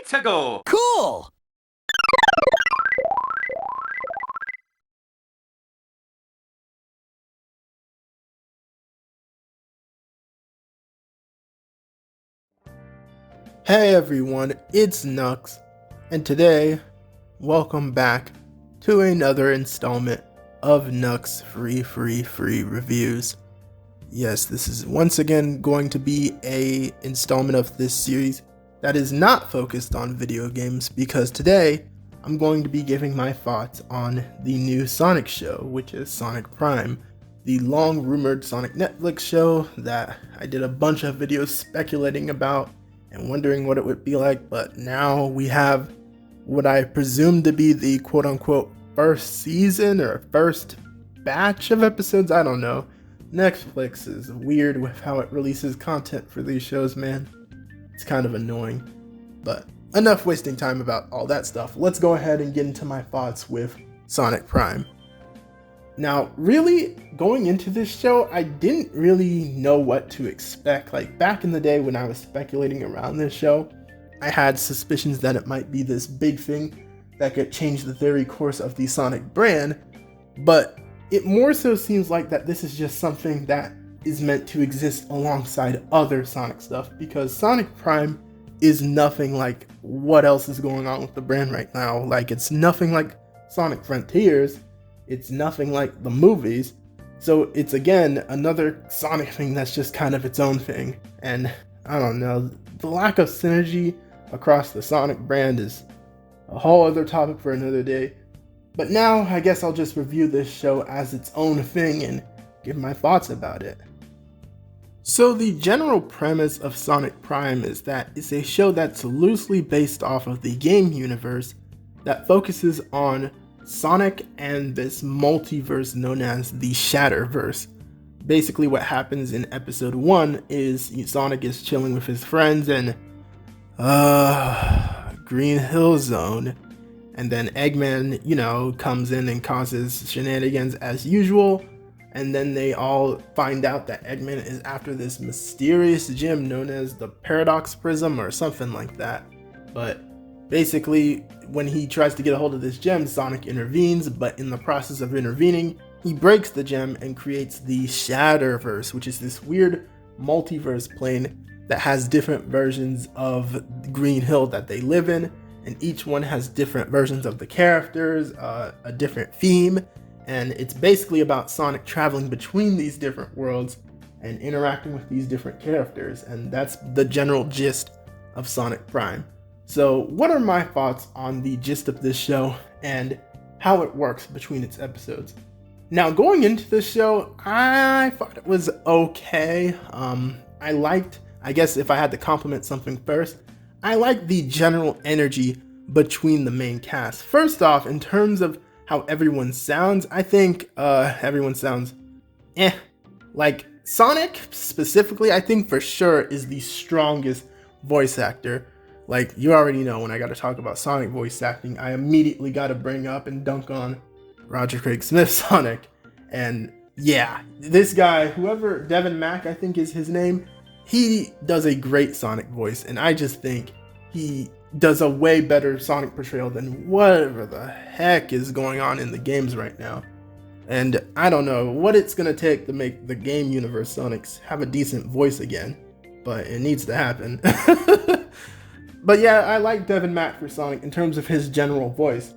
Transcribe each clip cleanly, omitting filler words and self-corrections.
to go. Cool! Hey everyone, it's Knux, and today, welcome back to another installment of Knux333 reviews. Yes, this is once again going to be an installment of this series that is not focused on video games, because today I'm going to be giving my thoughts on the new Sonic show, which is Sonic Prime, the long rumored Sonic Netflix show that I did a bunch of videos speculating about and wondering what it would be like, but now we have what I presume to be the quote-unquote first season or first batch of episodes. I don't know. Netflix is weird with how it releases content for these shows, man. It's kind of annoying, but enough wasting time about all that stuff. Let's go ahead and get into my thoughts with Sonic Prime. Now, really, going into this show, I didn't really know what to expect. Like, back in the day when I was speculating around this show, I had suspicions that it might be this big thing that could change the very course of the Sonic brand, but it more so seems like that this is just something that is meant to exist alongside other Sonic stuff, because Sonic Prime is nothing like what else is going on with the brand right now. Like, it's nothing like Sonic Frontiers. It's nothing like the movies, so it's again another Sonic thing that's just kind of its own thing. And I don't know, the lack of synergy across the Sonic brand is a whole other topic for another day. But now I guess I'll just review this show as its own thing and give my thoughts about it. So the general premise of Sonic Prime is that it's a show that's loosely based off of the game universe that focuses on Sonic and this multiverse known as the Shatterverse. Basically what happens in episode 1 is Sonic is chilling with his friends in Green Hill Zone, and then Eggman, comes in and causes shenanigans as usual, and then they all find out that Eggman is after this mysterious gem known as the Paradox Prism or something like that. But basically, when he tries to get a hold of this gem, Sonic intervenes, but in the process of intervening, he breaks the gem and creates the Shatterverse, which is this weird multiverse plane that has different versions of Green Hill that they live in, and each one has different versions of the characters, a different theme, and it's basically about Sonic traveling between these different worlds and interacting with these different characters, and that's the general gist of Sonic Prime. So what are my thoughts on the gist of this show and how it works between its episodes? Now, going into this show, I thought it was okay. I guess if I had to compliment something first, I liked the general energy between the main cast. First off, in terms of how everyone sounds, I think everyone sounds Like, Sonic specifically, I think for sure is the strongest voice actor. Like, you already know when I gotta talk about Sonic voice acting, I immediately gotta bring up and dunk on Roger Craig Smith's Sonic. And yeah, this guy, whoever, Devin Mack I think is his name, he does a great Sonic voice, and I just think he does a way better Sonic portrayal than whatever the heck is going on in the games right now. And I don't know what it's gonna take to make the game universe Sonics have a decent voice again, but it needs to happen. But yeah, I like Devin Mack for Sonic in terms of his general voice.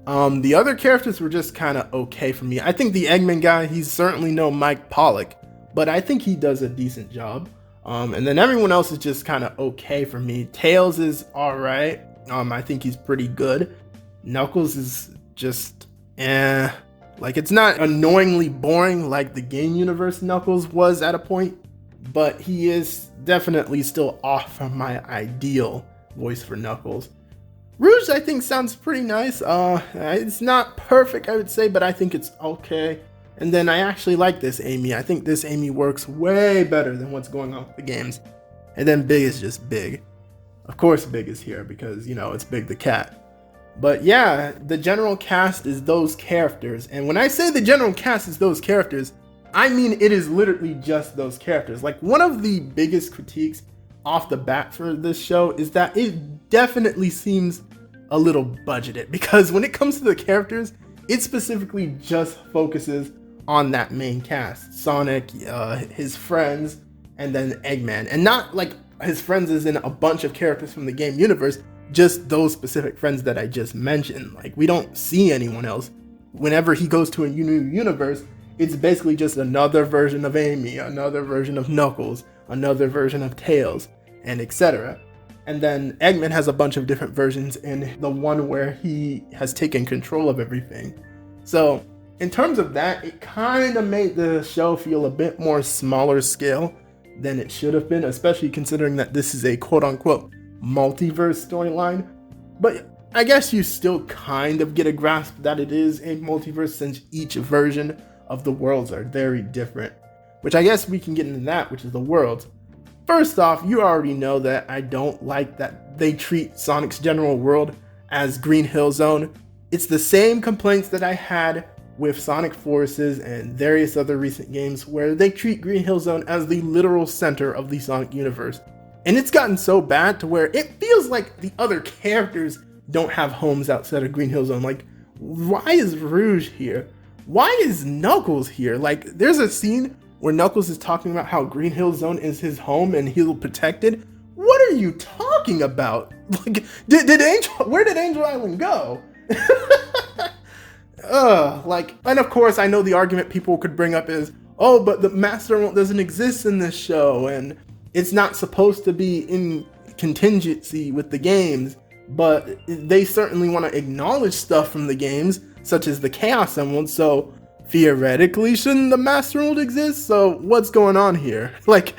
The other characters were just kind of okay for me. I think the Eggman guy, he's certainly no Mike Pollock, but I think he does a decent job. And then everyone else is just kind of okay for me. Tails is alright. I think he's pretty good. Knuckles is just like, it's not annoyingly boring like the game universe Knuckles was at a point, but he is definitely still off from my ideal voice for Knuckles. Rouge, I think, sounds pretty nice. It's not perfect, I would say, but I think it's okay. And then I actually like this Amy. I think this Amy works way better than what's going on with the games. And then Big is just Big. Of course Big is here because, it's Big the cat. But yeah, the general cast is those characters. And when I say the general cast is those characters, I mean it is literally just those characters. Like, one of the biggest critiques off the bat for this show is that it definitely seems a little budgeted, because when it comes to the characters, it specifically just focuses on that main cast. Sonic, his friends, and then Eggman. And not like his friends is in a bunch of characters from the game universe, just those specific friends that I just mentioned. Like, we don't see anyone else. Whenever he goes to a new universe, it's basically just another version of Amy, another version of Knuckles, another version of Tails, and etc. And then Eggman has a bunch of different versions in the one where he has taken control of everything. So in terms of that, it kind of made the show feel a bit more smaller scale than it should have been, especially considering that this is a quote-unquote multiverse storyline. But I guess you still kind of get a grasp that it is a multiverse, since each version of the worlds are very different. Which I guess we can get into that, which is the worlds. First off, you already know that I don't like that they treat Sonic's general world as Green Hill Zone. It's the same complaints that I had with Sonic Forces and various other recent games, where they treat Green Hill Zone as the literal center of the Sonic universe. And it's gotten so bad to where it feels like the other characters don't have homes outside of Green Hill Zone. Like, why is Rouge here? Why is Knuckles here? Like, there's a scene where Knuckles is talking about how Green Hill Zone is his home and he'll protect it. What are you talking about? Like, where did Angel Island go? And of course, I know the argument people could bring up is, oh, but the Master Emerald doesn't exist in this show, and it's not supposed to be in contingency with the games, but they certainly want to acknowledge stuff from the games, such as the Chaos Emerald, so theoretically, shouldn't the Master Emerald exist? So what's going on here? Like,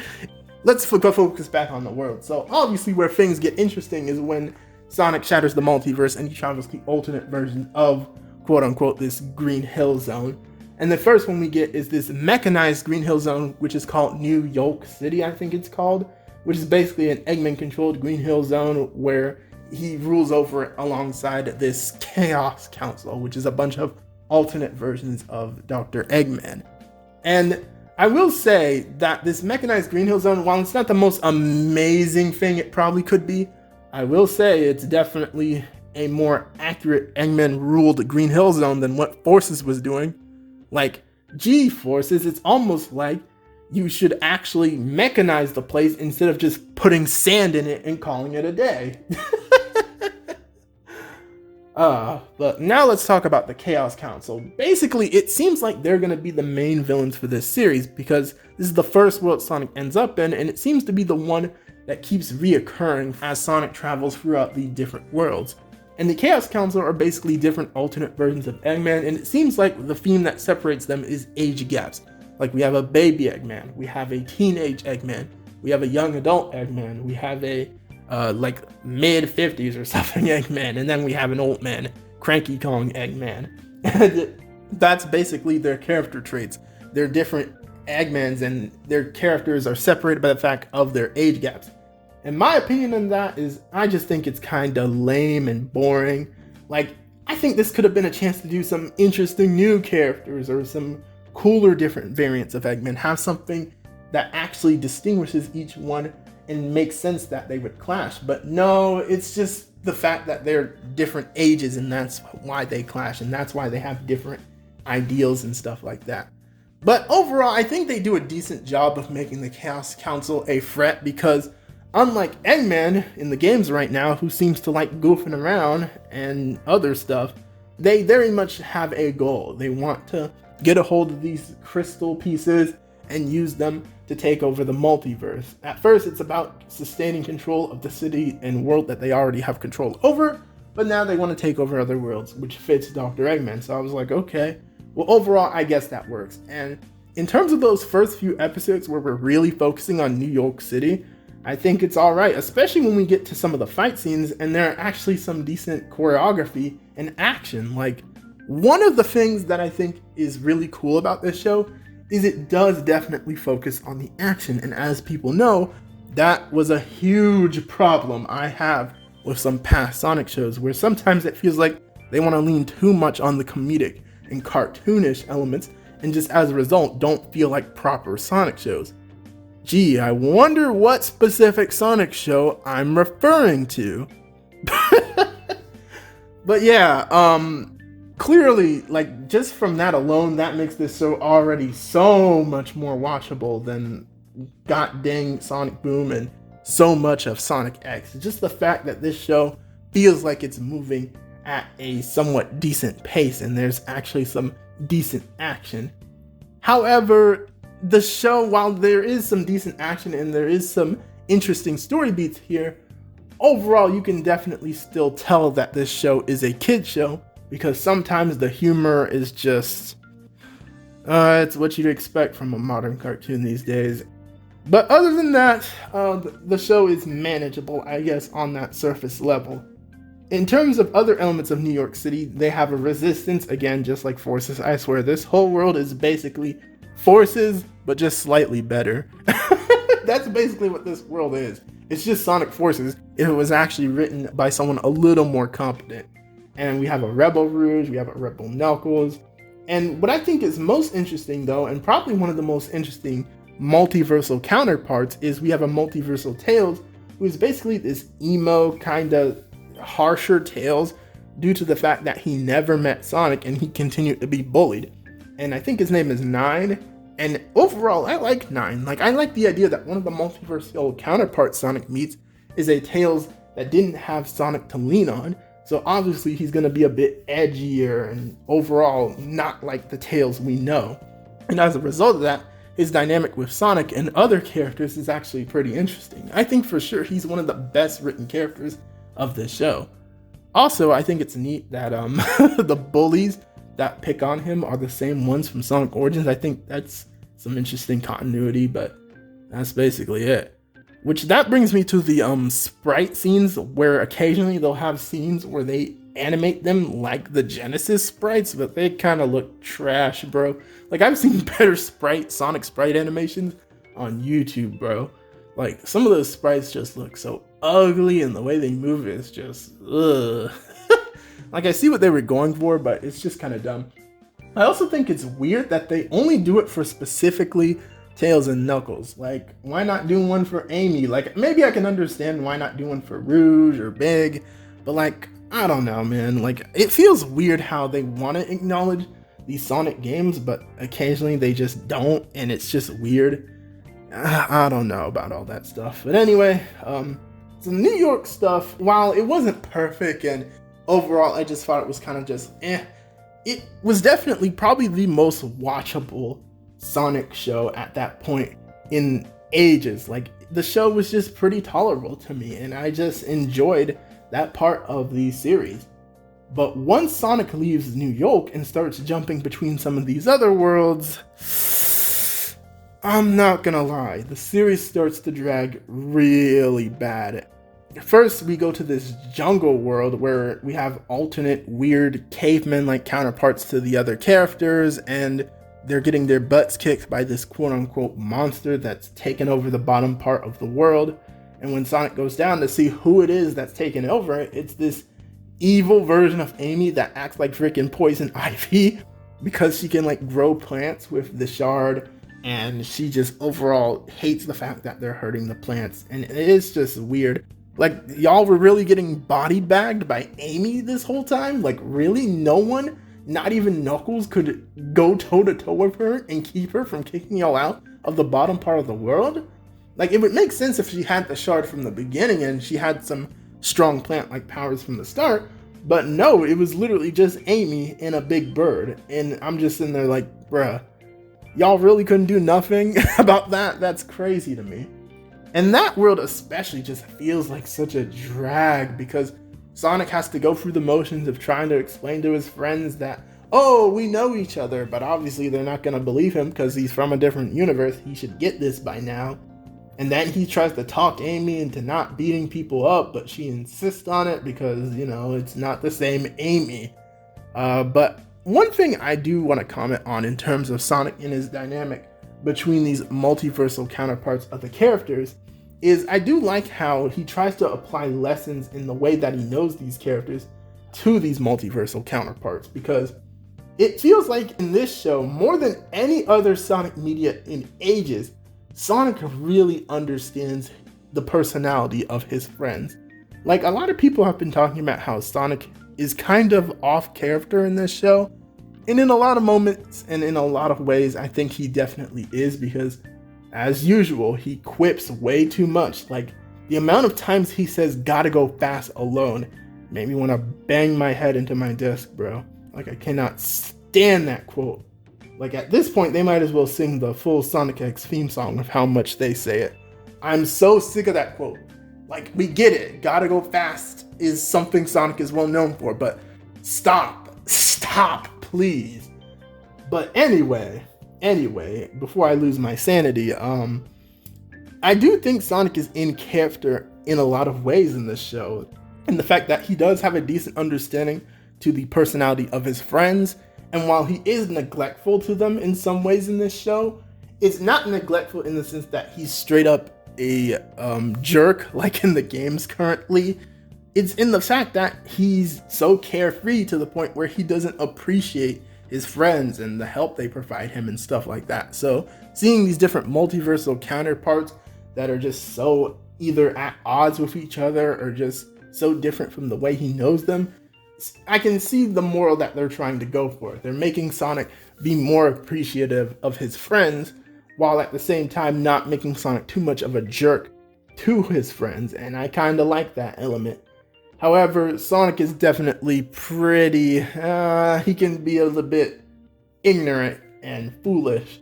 let's focus back on the world. So obviously where things get interesting is when Sonic shatters the multiverse and he travels the alternate version of quote-unquote this Green Hill Zone. And the first one we get is this mechanized Green Hill Zone, which is called New York City, I think it's called, which is basically an Eggman-controlled Green Hill Zone where he rules over it alongside this Chaos Council, which is a bunch of alternate versions of Dr. Eggman. And I will say that this mechanized Green Hill Zone, while it's not the most amazing thing it probably could be, I will say it's definitely a more accurate Eggman-ruled Green Hill Zone than what Forces was doing. Like, G-Forces, it's almost like you should actually mechanize the place instead of just putting sand in it and calling it a day. But now let's talk about the Chaos Council. Basically, it seems like they're going to be the main villains for this series, because this is the first world Sonic ends up in, and it seems to be the one that keeps reoccurring as Sonic travels throughout the different worlds. And the Chaos Council are basically different alternate versions of Eggman, and it seems like the theme that separates them is age gaps. Like, we have a baby Eggman, we have a teenage Eggman, we have a young adult Eggman, we have a like mid-50s or something Eggman, and then we have an old man, Cranky Kong Eggman. And that's basically their character traits. They're different Eggmans, and their characters are separated by the fact of their age gaps. And my opinion on that is, I just think it's kind of lame and boring. Like, I think this could have been a chance to do some interesting new characters or some cooler different variants of Eggman, have something that actually distinguishes each one and makes sense that they would clash. But no, it's just the fact that they're different ages, and that's why they clash, and that's why they have different ideals and stuff like that. But overall, I think they do a decent job of making the Chaos Council a threat, because unlike Eggman in the games right now, who seems to like goofing around and other stuff, they very much have a goal. They want to get a hold of these crystal pieces and use them to take over the multiverse. At first, it's about sustaining control of the city and world that they already have control over, but now they want to take over other worlds, which fits Dr. Eggman. So I was like, okay, well, overall, I guess that works. And in terms of those first few episodes where we're really focusing on New York City, I think it's all right, especially when we get to some of the fight scenes and there are actually some decent choreography and action. Like, one of the things that I think is really cool about this show is it does definitely focus on the action. And as people know, that was a huge problem I have with some past Sonic shows, where sometimes it feels like they want to lean too much on the comedic and cartoonish elements, and just as a result don't feel like proper Sonic shows. Gee, I wonder what specific Sonic show I'm referring to. But yeah, clearly, like, just from that alone, that makes this show already so much more watchable than god dang Sonic Boom and so much of Sonic X. Just the fact that this show feels like it's moving at a somewhat decent pace and there's actually some decent action. However, the show, while there is some decent action and there is some interesting story beats here, overall you can definitely still tell that this show is a kid show, because sometimes the humor is just it's what you'd expect from a modern cartoon these days. But other than that, the show is manageable, I guess, on that surface level. In terms of other elements of New York City, they have a resistance, again, just like Forces. I swear, this whole world is basically Forces, but just slightly better. That's basically what this world is. It's just Sonic Forces if it was actually written by someone a little more competent. And we have a Rebel Rouge, we have a Rebel Knuckles. And what I think is most interesting, though, and probably one of the most interesting multiversal counterparts, is we have a multiversal Tails, who is basically this emo, kind of harsher Tails, due to the fact that he never met Sonic and he continued to be bullied. And I think his name is Nine. And overall, I like Nine. Like, I like the idea that one of the multiversal counterparts Sonic meets is a Tails that didn't have Sonic to lean on. So obviously he's going to be a bit edgier and overall not like the Tails we know. And as a result of that, his dynamic with Sonic and other characters is actually pretty interesting. I think for sure he's one of the best written characters of this show. Also, I think it's neat that the bullies that pick on him are the same ones from Sonic Origins. I think that's some interesting continuity, but that's basically it. Which that brings me to the sprite scenes, where occasionally they'll have scenes where they animate them like the Genesis sprites, but they kind of look trash, bro. Like, I've seen better Sonic sprite animations on YouTube, bro. Like, some of those sprites just look so ugly, and the way they move is just, ugh. Like, I see what they were going for, but it's just kind of dumb. I also think it's weird that they only do it for specifically Tails and Knuckles. Like, why not do one for Amy? Like, maybe I can understand why not do one for Rouge or Big, but like, I don't know, man. Like, it feels weird how they want to acknowledge these Sonic games, but occasionally they just don't, and it's just weird. I don't know about all that stuff. But anyway, so New York stuff, while it wasn't perfect and overall I just thought it was kind of just it was definitely probably the most watchable Sonic show at that point in ages. Like, the show was just pretty tolerable to me, and I just enjoyed that part of the series. But once Sonic leaves New York and starts jumping between some of these other worlds, I'm not gonna lie, the series starts to drag really bad. First, we go to this jungle world where we have alternate weird caveman-like counterparts to the other characters, and they're getting their butts kicked by this quote-unquote monster that's taken over the bottom part of the world. And when Sonic goes down to see who it is that's taken over, it's this evil version of Amy that acts like freaking Poison Ivy because she can like grow plants with the shard, and she just overall hates the fact that they're hurting the plants. And it is just weird. Like, y'all were really getting body bagged by Amy this whole time? Like, really? No one, not even Knuckles, could go toe-to-toe with her and keep her from kicking y'all out of the bottom part of the world? Like, it would make sense if she had the shard from the beginning and she had some strong plant-like powers from the start, but no, it was literally just Amy and a big bird, and I'm just in there like, bruh, y'all really couldn't do nothing about that? That's crazy to me. And that world especially just feels like such a drag, because Sonic has to go through the motions of trying to explain to his friends that, oh, we know each other, but obviously they're not going to believe him because he's from a different universe. He should get this by now. And then he tries to talk Amy into not beating people up, but she insists on it because, you know, it's not the same Amy. But one thing I do want to comment on in terms of Sonic and his dynamic between these multiversal counterparts of the characters is I do like how he tries to apply lessons in the way that he knows these characters to these multiversal counterparts, because it feels like in this show, more than any other Sonic media in ages, Sonic really understands the personality of his friends. Like, a lot of people have been talking about how Sonic is kind of off character in this show. And in a lot of moments and in a lot of ways, I think he definitely is, because as usual, he quips way too much. Like, the amount of times he says "gotta go fast" alone made me want to bang my head into my desk, bro. Like, I cannot stand that quote. Like, at this point, they might as well sing the full Sonic X theme song with how much they say it. I'm so sick of that quote. Like, we get it. Gotta go fast is something Sonic is well known for, but stop, please. But anyway, before I lose my sanity, I do think Sonic is in character in a lot of ways in this show. And the fact that he does have a decent understanding to the personality of his friends, and while he is neglectful to them in some ways in this show, it's not neglectful in the sense that he's straight up a jerk like in the games currently. It's in the fact that he's so carefree to the point where he doesn't appreciate his friends and the help they provide him and stuff like that. So seeing these different multiversal counterparts that are just so either at odds with each other or just so different from the way he knows them, I can see the moral that they're trying to go for. They're making Sonic be more appreciative of his friends, while at the same time not making Sonic too much of a jerk to his friends, and I kind of like that element. However, Sonic is definitely pretty, he can be a little bit ignorant and foolish,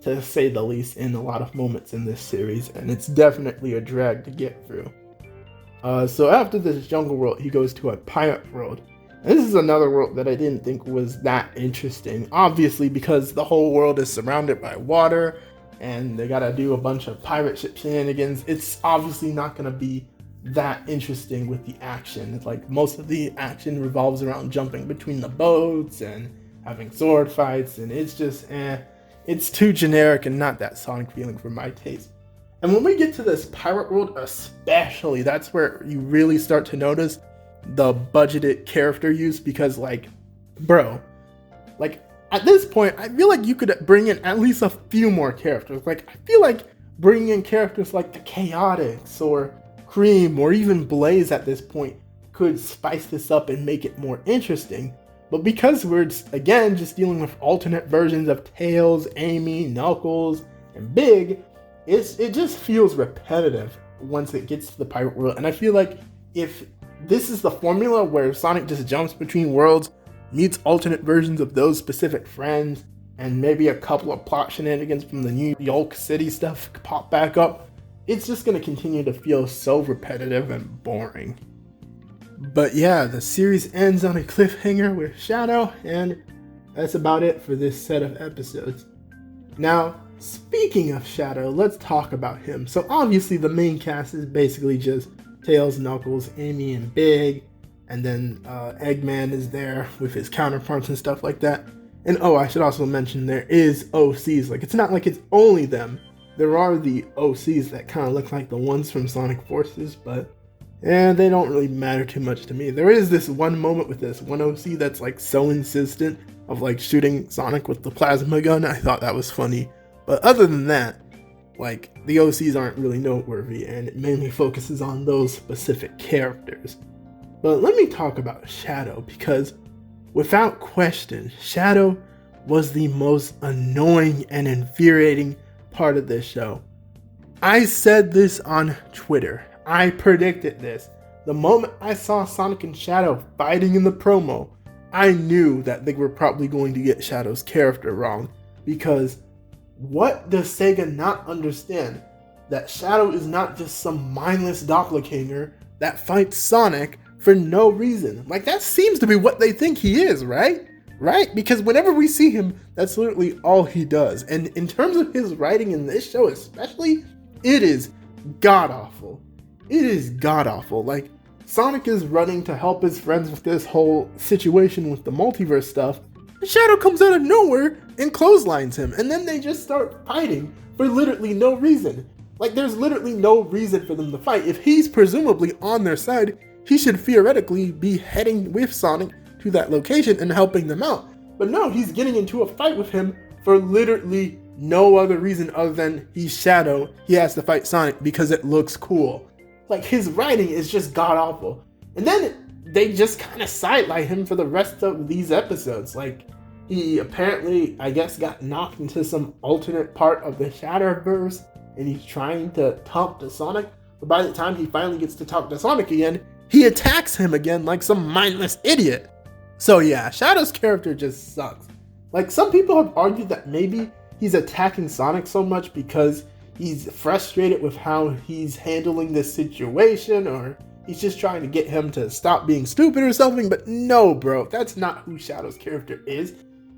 to say the least, in a lot of moments in this series, and it's definitely a drag to get through. So after this jungle world, he goes to a pirate world. And this is another world that I didn't think was that interesting, obviously because the whole world is surrounded by water, and they gotta do a bunch of pirate ship shenanigans. It's obviously not gonna be that interesting with the action. It's like most of the action revolves around jumping between the boats and having sword fights, and it's just it's too generic and not that Sonic feeling for my taste. And when we get to this pirate world especially, that's where you really start to notice the budgeted character use, because like, bro, like at this point I feel like you could bring in at least a few more characters. Like, I feel like bringing in characters like the Chaotix or Cream or even Blaze at this point could spice this up and make it more interesting. But because we're again just dealing with alternate versions of Tails, Amy, Knuckles, and Big, it just feels repetitive once it gets to the pirate world. And I feel like if this is the formula where Sonic just jumps between worlds, meets alternate versions of those specific friends, and maybe a couple of plot shenanigans from the New York City stuff pop back up, it's just going to continue to feel so repetitive and boring. But yeah, the series ends on a cliffhanger with Shadow, and that's about it for this set of episodes. Now, speaking of Shadow, let's talk about him. So obviously the main cast is basically just Tails, Knuckles, Amy, and Big, and then Eggman is there with his counterparts and stuff like that. And oh, I should also mention there is OCs. Like, it's not like it's only them. There are the OCs that kind of look like the ones from Sonic Forces, but they don't really matter too much to me. There is this one moment with this one OC that's like so insistent of like shooting Sonic with the plasma gun. I thought that was funny. But other than that, like, the OCs aren't really noteworthy, and it mainly focuses on those specific characters. But let me talk about Shadow, because without question, Shadow was the most annoying and infuriating part of this show. I said this on Twitter. I predicted this. The moment I saw Sonic and Shadow fighting in the promo, I knew that they were probably going to get Shadow's character wrong, because what does Sega not understand? That Shadow is not just some mindless doppelganger that fights Sonic for no reason. Like, that seems to be what they think he is, right? Right? Because whenever we see him, that's literally all he does. And in terms of his writing in this show especially, it is god-awful. It is god-awful. Like, Sonic is running to help his friends with this whole situation with the multiverse stuff, and Shadow comes out of nowhere and clotheslines him, and then they just start fighting for literally no reason. Like, there's literally no reason for them to fight. If he's presumably on their side, he should theoretically be heading with Sonic to that location and helping them out. But no, he's getting into a fight with him for literally no other reason other than he's Shadow. He has to fight Sonic because it looks cool. Like, his writing is just god-awful. And then they just kind of sidelight him for the rest of these episodes. Like, he apparently, I guess, got knocked into some alternate part of the Shatterverse, and he's trying to talk to Sonic, but by the time he finally gets to talk to Sonic again, he attacks him again like some mindless idiot. So yeah, Shadow's character just sucks. Like, some people have argued that maybe he's attacking Sonic so much because he's frustrated with how he's handling this situation, or he's just trying to get him to stop being stupid or something, but no, bro, that's not who Shadow's character is.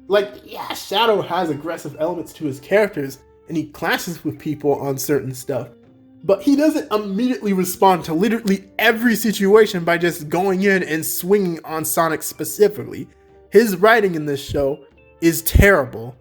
Like, yeah, Shadow has aggressive elements to his characters, and he clashes with people on certain stuff, but he doesn't immediately respond to literally every situation by just going in and swinging on Sonic specifically. His writing in this show is terrible.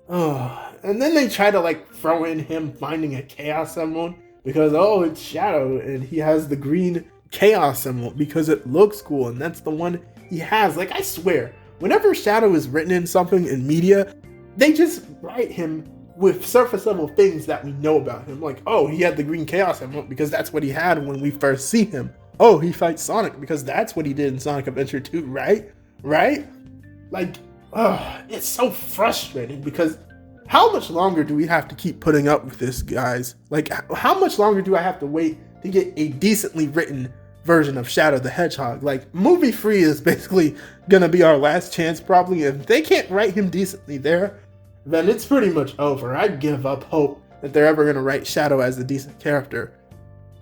And then they try to like throw in him finding a chaos emerald because, oh, it's Shadow and he has the green chaos emerald because it looks cool and that's the one he has. Like, I swear, whenever Shadow is written in something in media, they just write him with surface level things that we know about him. Like, oh, he had the green chaos emerald because that's what he had when we first see him. Oh, he fights Sonic because that's what he did in Sonic Adventure 2, right? Like, it's so frustrating because how much longer do we have to keep putting up with this, guys? Like, how much longer do I have to wait to get a decently written version of Shadow the Hedgehog? Like, movie free is basically gonna be our last chance, probably. If they can't write him decently there, then it's pretty much over. I give up hope that they're ever gonna write Shadow as a decent character.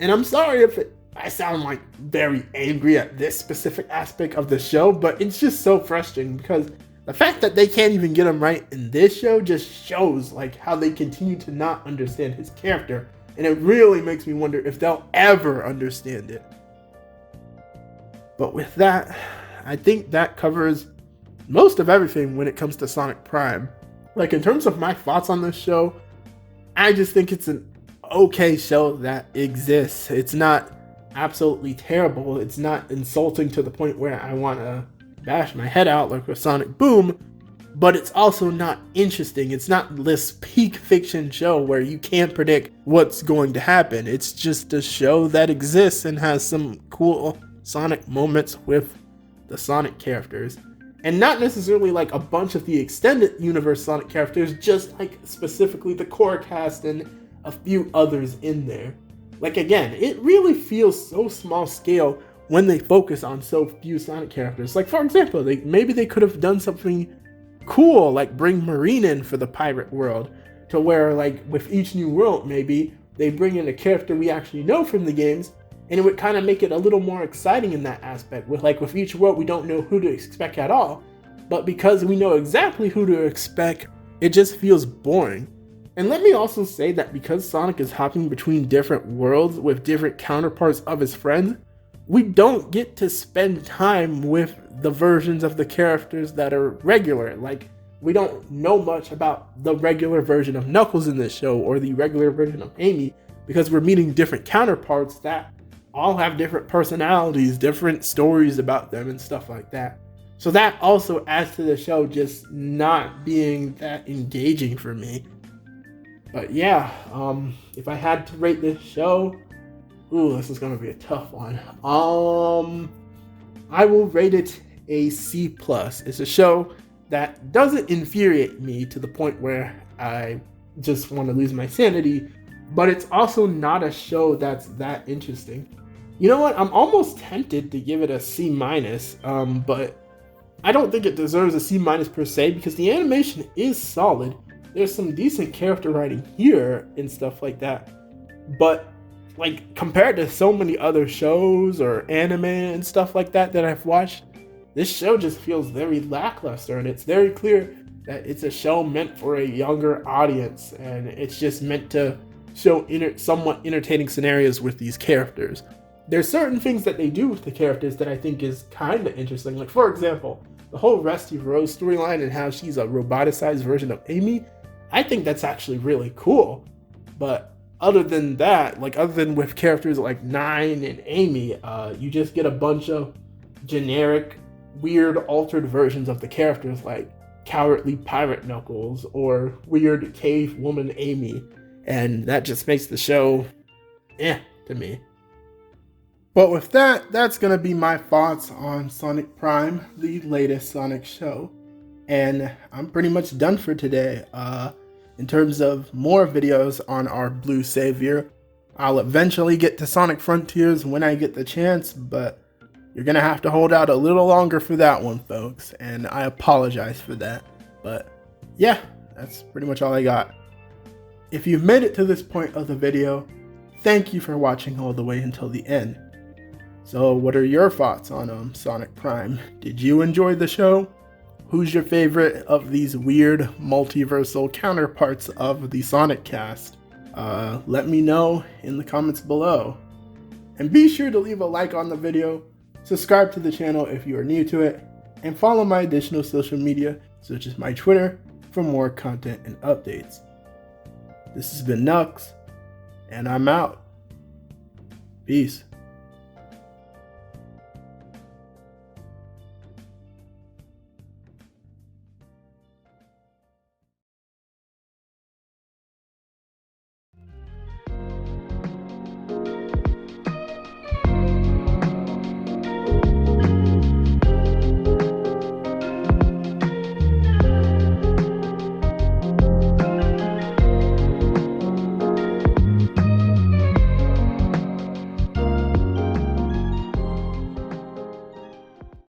And I'm sorry if I sound like very angry at this specific aspect of the show, but it's just so frustrating because the fact that they can't even get him right in this show just shows like how they continue to not understand his character, and it really makes me wonder if they'll ever understand it. But with that, I think that covers most of everything when it comes to Sonic Prime. Like, in terms of my thoughts on this show, I just think it's an okay show that exists. It's not absolutely terrible. It's not insulting to the point where I want to bash my head out like with Sonic Boom, but it's also not interesting. It's not this peak fiction show where you can't predict what's going to happen. It's just a show that exists and has some cool Sonic moments with the Sonic characters. And not necessarily like a bunch of the extended universe Sonic characters, just like specifically the core cast and a few others in there. Like, again, it really feels so small scale when they focus on so few Sonic characters. Like, for example, maybe they could have done something cool, like bring Marine in for the pirate world, to where, like, with each new world, maybe they bring in a character we actually know from the games, and it would kind of make it a little more exciting in that aspect. With each world, we don't know who to expect at all, but because we know exactly who to expect, it just feels boring. And let me also say that because Sonic is hopping between different worlds with different counterparts of his friends, we don't get to spend time with the versions of the characters that are regular. Like, we don't know much about the regular version of Knuckles in this show or the regular version of Amy, because we're meeting different counterparts that all have different personalities, different stories about them and stuff like that. So that also adds to the show just not being that engaging for me. But yeah, if I had to rate this show, ooh, this is gonna be a tough one. I will rate it a C+. It's a show that doesn't infuriate me to the point where I just want to lose my sanity, but it's also not a show that's that interesting. You know what? I'm almost tempted to give it a C-, but I don't think it deserves a C- per se because the animation is solid. There's some decent character writing here and stuff like that, but like, compared to so many other shows or anime and stuff like that I've watched, this show just feels very lackluster, and it's very clear that it's a show meant for a younger audience, and it's just meant to show somewhat entertaining scenarios with these characters. There's certain things that they do with the characters that I think is kind of interesting. Like, for example, the whole Rusty Rose storyline and how she's a roboticized version of Amy, I think that's actually really cool. But other than that, like, other than with characters like Nine and Amy, you just get a bunch of generic, weird, altered versions of the characters like Cowardly Pirate Knuckles or Weird Cave Woman Amy, and that just makes the show to me. But with that, that's going to be my thoughts on Sonic Prime, the latest Sonic show. And I'm pretty much done for today. In terms of more videos on our Blue Savior, I'll eventually get to Sonic Frontiers when I get the chance, but you're going to have to hold out a little longer for that one, folks. And I apologize for that. But yeah, that's pretty much all I got. If you've made it to this point of the video, thank you for watching all the way until the end. So what are your thoughts on Sonic Prime? Did you enjoy the show? Who's your favorite of these weird multiversal counterparts of the Sonic cast? Let me know in the comments below. And be sure to leave a like on the video, subscribe to the channel if you are new to it, and follow my additional social media such as my Twitter for more content and updates. This has been Knux, and I'm out. Peace.